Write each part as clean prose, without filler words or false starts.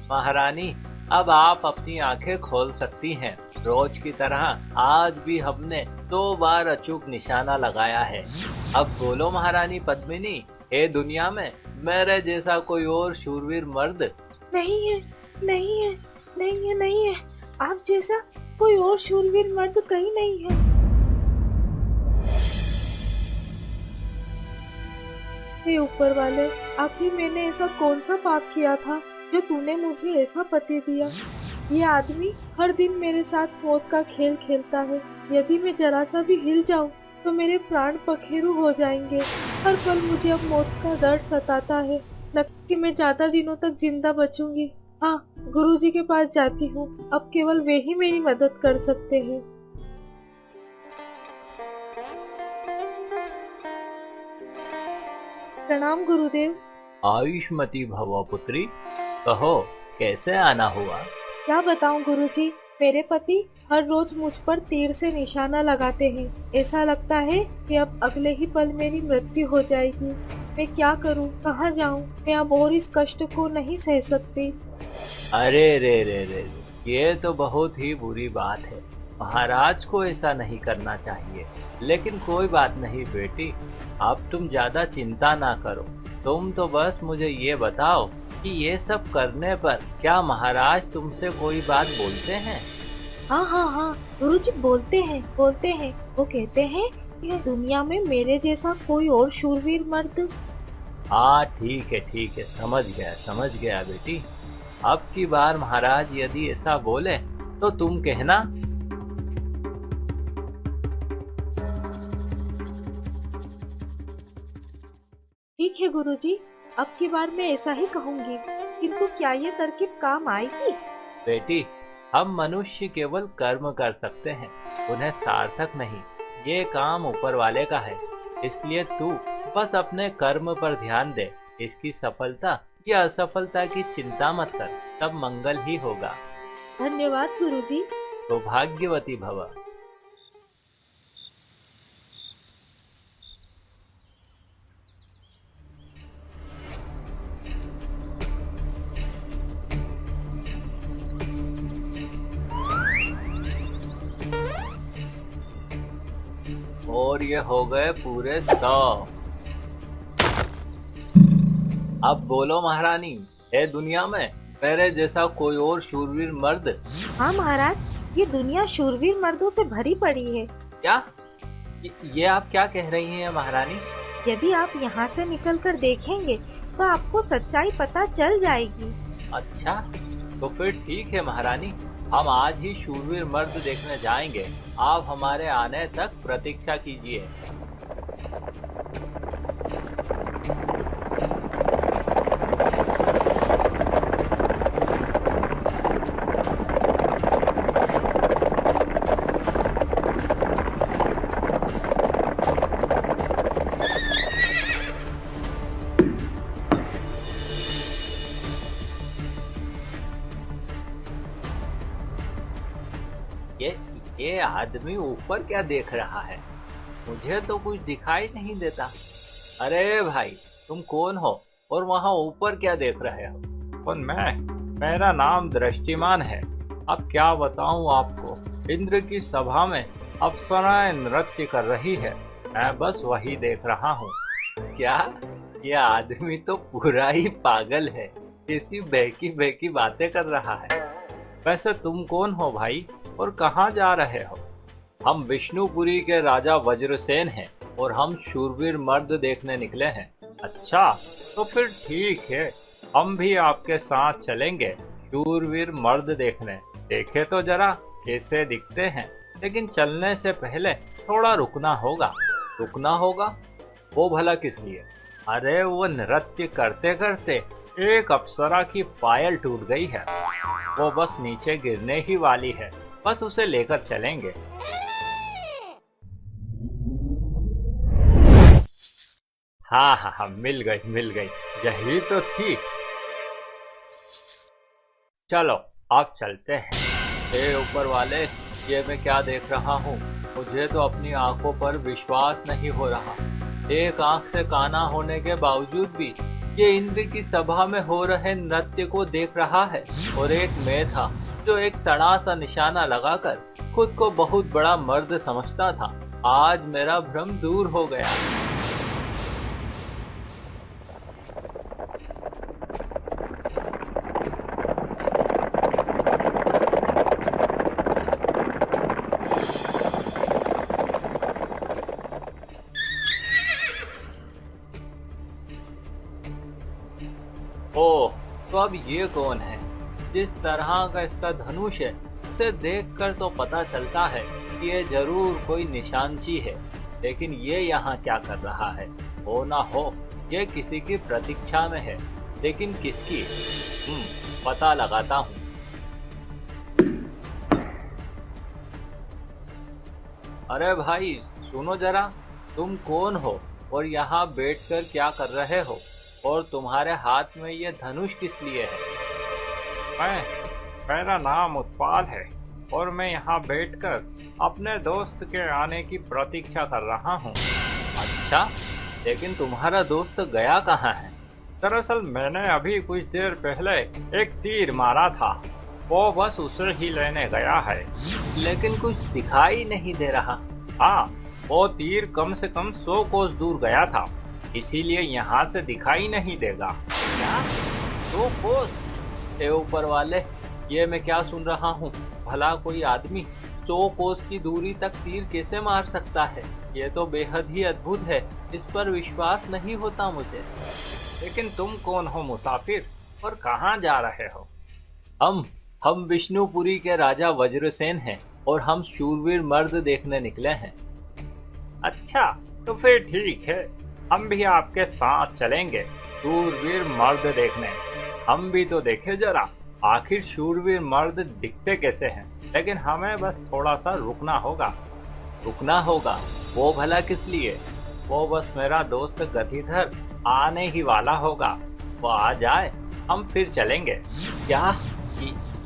महारानी, अब आप अपनी आंखें खोल सकती हैं। रोज की तरह आज भी हमने 2 बार अचूक निशाना लगाया है। अब बोलो महारानी पद्मिनी, हे दुनिया में मेरे जैसा कोई और शूरवीर मर्द? नहीं है, नहीं है, नहीं है, नहीं है। आप जैसा कोई और शूरवीर मर्द कहीं नहीं है। हे ऊपर वाले, आखिर मैंने ऐसा कौन सा पाप किया था जो तूने मुझे ऐसा पति दिया? ये आदमी हर दिन मेरे साथ मौत का खेल खेलता है। यदि मैं जरा सा भी हिल जाऊं तो मेरे प्राण पखेरु हो जाएंगे। हर पल मुझे अब मौत का दर्द सताता है। लगता कि मैं ज्यादा दिनों तक जिंदा बचूंगी। हाँ, गुरुजी के पास जाती हूँ। अब केवल वे ही मेरी मदद कर सकते हैं। प्रणाम गुरुदेव। आयुष्मती भव पुत्री, कहो कैसे आना हुआ? क्या बताऊं गुरुजी, मेरे पति हर रोज मुझ पर तीर से निशाना लगाते हैं। ऐसा लगता है कि अब अगले ही पल मेरी मृत्यु हो जाएगी। मैं क्या करूं, कहाँ जाऊं? मैं अब और इस कष्ट को नहीं सह सकती। अरे रे रे रे, ये तो बहुत ही बुरी बात है। महाराज को ऐसा नहीं करना चाहिए। लेकिन कोई बात नहीं बेटी, अब तुम ज्यादा चिंता ना करो। तुम तो बस मुझे ये बताओ कि ये सब करने पर क्या महाराज तुमसे कोई बात बोलते हैं? हाँ हाँ हाँ, गुरुजी बोलते हैं, बोलते हैं। वो कहते हैं कि दुनिया में मेरे जैसा कोई और शूरवीर मर्द। हाँ ठीक है, समझ गया बेटी। अब की बार महाराज यदि ऐसा बोले तो तुम कहना। ठीक है गुरुजी, अब की बार मैं ऐसा ही कहूँगी। किंतु क्या ये तरकीब काम आएगी? बेटी, हम मनुष्य केवल कर्म कर सकते हैं, उन्हें सार्थक नहीं। ये काम ऊपर वाले का है। इसलिए तू बस अपने कर्म पर ध्यान दे। इसकी सफलता या असफलता की चिंता मत कर, सब मंगल ही होगा। धन्यवाद गुरुजी। सौभाग्यवती भव। और ये हो गए पूरे 100। अब बोलो महारानी, है दुनिया में मेरे जैसा कोई और शूरवीर मर्द? हाँ महाराज, ये दुनिया शूरवीर मर्दों से भरी पड़ी है। क्या? ये आप क्या कह रही हैं महारानी? यदि आप यहाँ से निकलकर देखेंगे तो आपको सच्चाई पता चल जाएगी। अच्छा, तो फिर ठीक है महारानी, हम आज ही शूरवीर मर्द देखने जाएंगे। आप हमारे आने तक प्रतीक्षा कीजिए। ये आदमी ऊपर क्या देख रहा है? मुझे तो कुछ दिखाई नहीं देता। अरे भाई, तुम कौन हो और वहाँ ऊपर क्या देख रहे हो? और मेरा नाम दृष्टिमान है। अब क्या बताऊं आपको, इंद्र की सभा में अप्सराएं नृत्य कर रही है, मैं बस वही देख रहा हूँ। क्या? ये आदमी तो पूरा ही पागल है, ऐसी बहकी बातें कर रहा है। वैसे तुम कौन हो भाई और कहाँ जा रहे हो? हम विष्णुपुरी के राजा वज्रसेन हैं और हम शूरवीर मर्द देखने निकले हैं। अच्छा, तो फिर ठीक है, हम भी आपके साथ चलेंगे शूरवीर मर्द देखने। देखे तो जरा कैसे दिखते हैं, लेकिन चलने से पहले थोड़ा रुकना होगा। रुकना होगा? वो भला किस लिए? अरे वो नृत्य करते करते एक अप्सरा की पायल टूट गई है। वो बस नीचे गिरने ही वाली है, बस उसे लेकर चलेंगे। हाँ, मिल गई, यही तो थी। चलो आप चलते हैं। हे ऊपर वाले, ये मैं क्या देख रहा हूँ? मुझे तो अपनी आंखों पर विश्वास नहीं हो रहा। एक आंख से काना होने के बावजूद भी ये इंद्र की सभा में हो रहे नृत्य को देख रहा है और एक मैं था जो एक सड़ा सा निशाना लगाकर खुद को बहुत बड़ा मर्द समझता था। आज मेरा भ्रम दूर हो गया। ओह, तो अब ये कौन है? जिस तरह का इसका धनुष है उसे देखकर तो पता चलता है कि ये जरूर कोई निशानची है, लेकिन ये यहाँ क्या कर रहा है? हो ना हो ये किसी की प्रतीक्षा में है, लेकिन किसकी? पता लगाता हूँ। अरे भाई सुनो जरा, तुम कौन हो और यहाँ बैठकर क्या कर रहे हो? और तुम्हारे हाथ में ये धनुष किस लिए है? मेरा नाम उत्पाल है और मैं यहाँ बैठकर अपने दोस्त के आने की प्रतीक्षा कर रहा हूँ। अच्छा, लेकिन तुम्हारा दोस्त गया कहाँ है? दरअसल मैंने अभी कुछ देर पहले एक तीर मारा था, वो बस उसे ही लेने गया है। लेकिन कुछ दिखाई नहीं दे रहा। हाँ, वो तीर कम से कम 100 कोस दूर गया था, इसीलिए यहाँ से दिखाई नहीं देगा। क्या? 100 कोस? हे ऊपर वाले, ये मैं क्या सुन रहा हूँ? भला कोई आदमी 100 कोस की दूरी तक तीर कैसे मार सकता है? ये तो बेहद ही अद्भुत है, इस पर विश्वास नहीं होता मुझे। लेकिन तुम कौन हो मुसाफिर, और कहाँ जा रहे हो? हम विष्णुपुरी के राजा वज्रसेन हैं और हम शूरवीर मर्द देखने निकले हैं। अच्छा, तो फिर ठीक है, हम भी आपके साथ चलेंगे शूरवीर मर्द देखने। हम भी तो देखे जरा, आखिर शूरवीर मर्द दिखते कैसे हैं। लेकिन हमें बस थोड़ा सा रुकना होगा। रुकना होगा? वो भला किस लिए? वो बस मेरा दोस्त गतिधर आने ही वाला होगा, वो आ जाए हम फिर चलेंगे। क्या?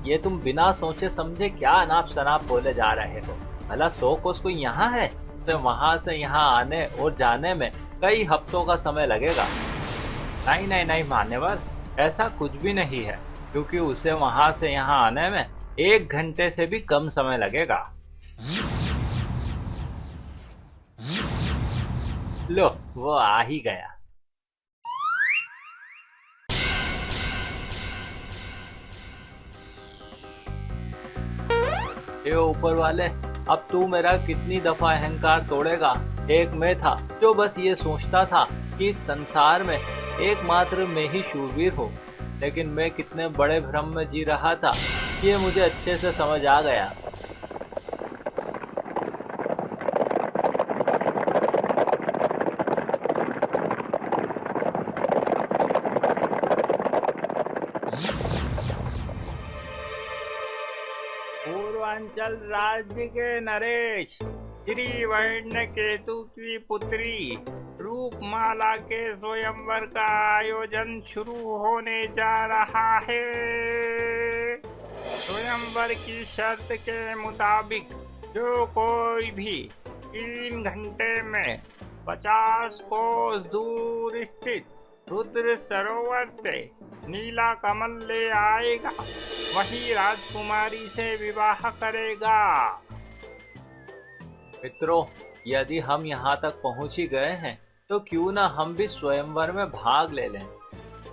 ये तुम बिना सोचे समझे क्या अनाप शनाप बोले जा रहे हो? भला 100 कोस कोई यहाँ है? तो वहां से यहाँ आने और जाने में कई हफ्तों का समय लगेगा। नहीं मान्यवर, ऐसा कुछ भी नहीं है, क्योंकि उसे वहां से यहाँ आने में 1 घंटे से भी कम समय लगेगा। लो, वो आ ही गया। ये ऊपर वाले, अब तू मेरा कितनी दफा अहंकार तोड़ेगा? एक मैं था जो बस ये सोचता था कि इस संसार में एकमात्र मैं ही शूरवीर हूँ, लेकिन मैं कितने बड़े भ्रम में जी रहा था ये मुझे अच्छे से समझ आ गया। पूर्वांचल राज्य के नरेश श्रीवर्ण केतु की पुत्री रूपमाला के स्वयंवर का आयोजन शुरू होने जा रहा है। स्वयंवर की शर्त के मुताबिक जो कोई भी 3 घंटे में 50 कोस दूर स्थित रुद्र सरोवर से नीला कमल ले आएगा, वही राजकुमारी से विवाह करेगा। मित्रों, यदि हम यहाँ तक पहुँच ही गए हैं तो क्यों ना हम भी स्वयंवर में भाग ले लें।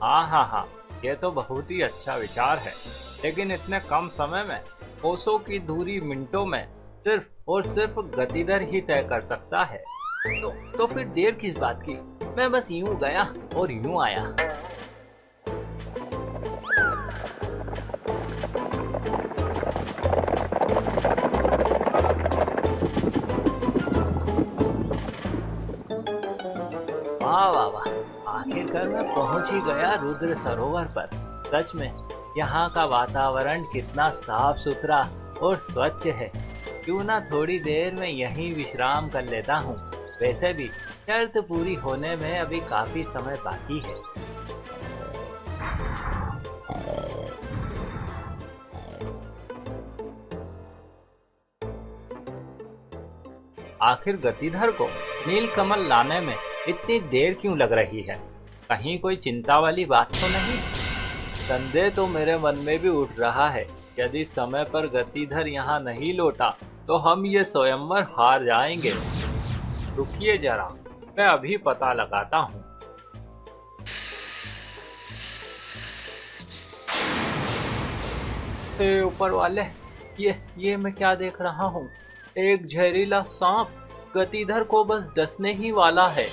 हाँ, ये तो बहुत ही अच्छा विचार है, लेकिन इतने कम समय में कोसों की दूरी मिनटों में सिर्फ और सिर्फ गतिधर ही तय कर सकता है। तो फिर देर किस बात की? मैं बस यूं गया और यूं आया। वाह, आखिरकार मैं पहुंच ही गया रुद्र सरोवर पर। सच में यहाँ का वातावरण कितना साफ सुथरा और स्वच्छ है। क्यों ना थोड़ी देर में यहीं विश्राम कर लेता हूँ। वैसे भी शर्त पूरी होने में अभी काफी समय बाकी है। आखिर गतिधर को नीलकमल लाने में इतनी देर क्यों लग रही है? कहीं कोई चिंता वाली बात तो नहीं? संदेह तो मेरे मन में भी उठ रहा है। यदि समय पर गतिधर यहाँ नहीं लौटा तो हम ये स्वयंवर हार जाएंगे। रुकिए जरा, मैं अभी पता लगाता हूँ। हे ऊपर वाले, ये मैं क्या देख रहा हूँ? एक जहरीला सांप गतिधर को बस डसने ही वाला है।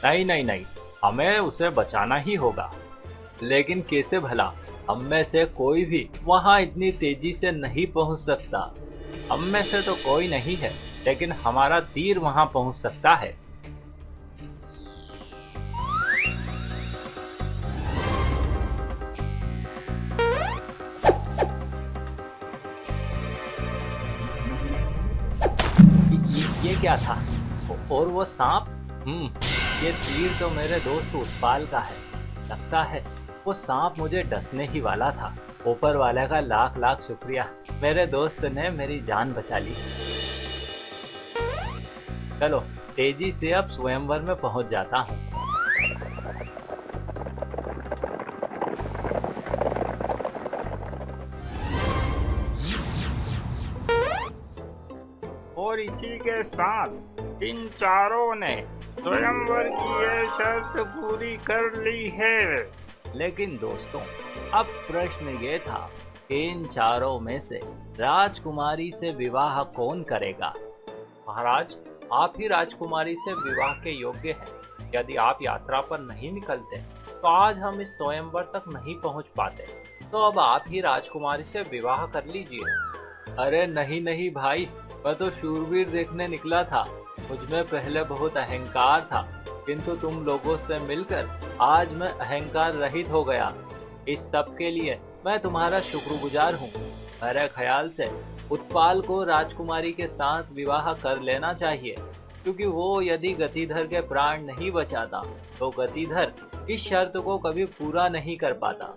नहीं नहीं नहीं, हमें उसे बचाना ही होगा। लेकिन कैसे भला? हम में से कोई भी वहां इतनी तेजी से नहीं पहुंच सकता। हम में से तो कोई नहीं है, लेकिन हमारा तीर वहां पहुंच सकता है। ये क्या था? और वो सांप? ये तीर तो मेरे दोस्त उत्पाल का है। लगता है वो सांप मुझे डसने ही वाला था। ऊपर वाले का लाख लाख शुक्रिया, मेरे दोस्त ने मेरी जान बचा ली। चलो तेजी से अब स्वयंवर में पहुंच जाता हूँ। और इसी के साथ इन चारों ने स्वयंवर की ये शर्त पूरी कर ली है। लेकिन दोस्तों, अब प्रश्न ये था कि इन चारों में से राजकुमारी से विवाह कौन करेगा? महाराज, आप ही राजकुमारी से विवाह के योग्य हैं। यदि आप यात्रा पर नहीं निकलते तो आज हम इस स्वयंवर तक नहीं पहुंच पाते। तो अब आप ही राजकुमारी से विवाह कर लीजिए। अरे नहीं नहीं भाई, मैं तो शूरवीर देखने निकला था। मुझमें पहले बहुत अहंकार था, किंतु तुम लोगों से मिलकर आज मैं अहंकार रहित हो गया। इस सब के लिए मैं तुम्हारा शुक्रगुजार हूँ। मेरे ख्याल से उत्पाल को राजकुमारी के साथ विवाह कर लेना चाहिए, क्योंकि वो यदि गतिधर के प्राण नहीं बचाता तो गतिधर इस शर्त को कभी पूरा नहीं कर पाता।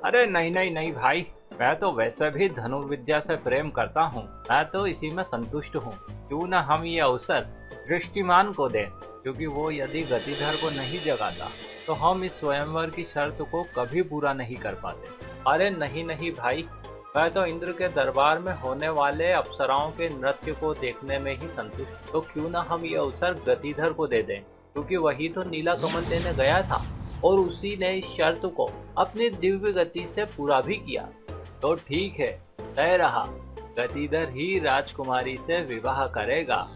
अरे नहीं नहीं नहीं भाई, मैं तो वैसे भी धनुर्विद्या से प्रेम करता हूँ। मैं तो इसी में संतुष्ट हूँ। क्यों न हम ये अवसर दृष्टिमान को दें, क्योंकि वो यदि गतिधर को नहीं जगाता तो हम इस स्वयंवर की शर्त को कभी पूरा नहीं कर पाते। अरे नहीं नहीं भाई, मैं तो इंद्र के दरबार में होने वाले अप्सराओं के नृत्य को देखने में ही संतुष्ट। तो क्यों ना हम ये अवसर गतिधर को दे दें, क्योंकि वही तो नीला कमल लेने गया था और उसी ने इस शर्त को अपनी दिव्य गति से पूरा भी किया। तो ठीक है, तय रहा, गतिधर ही राजकुमारी से विवाह करेगा।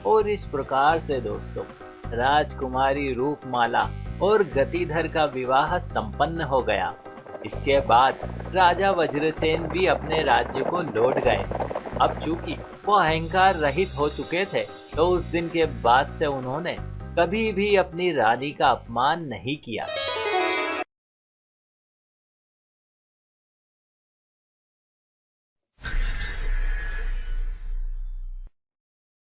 और इस प्रकार से दोस्तों, राजकुमारी रूपमाला और गतिधर का विवाह संपन्न हो गया। इसके बाद राजा वज्रसेन भी अपने राज्य को लौट गए। अब चूंकि वो अहंकार रहित हो चुके थे, तो उस दिन के बाद से उन्होंने कभी भी अपनी रानी का अपमान नहीं किया।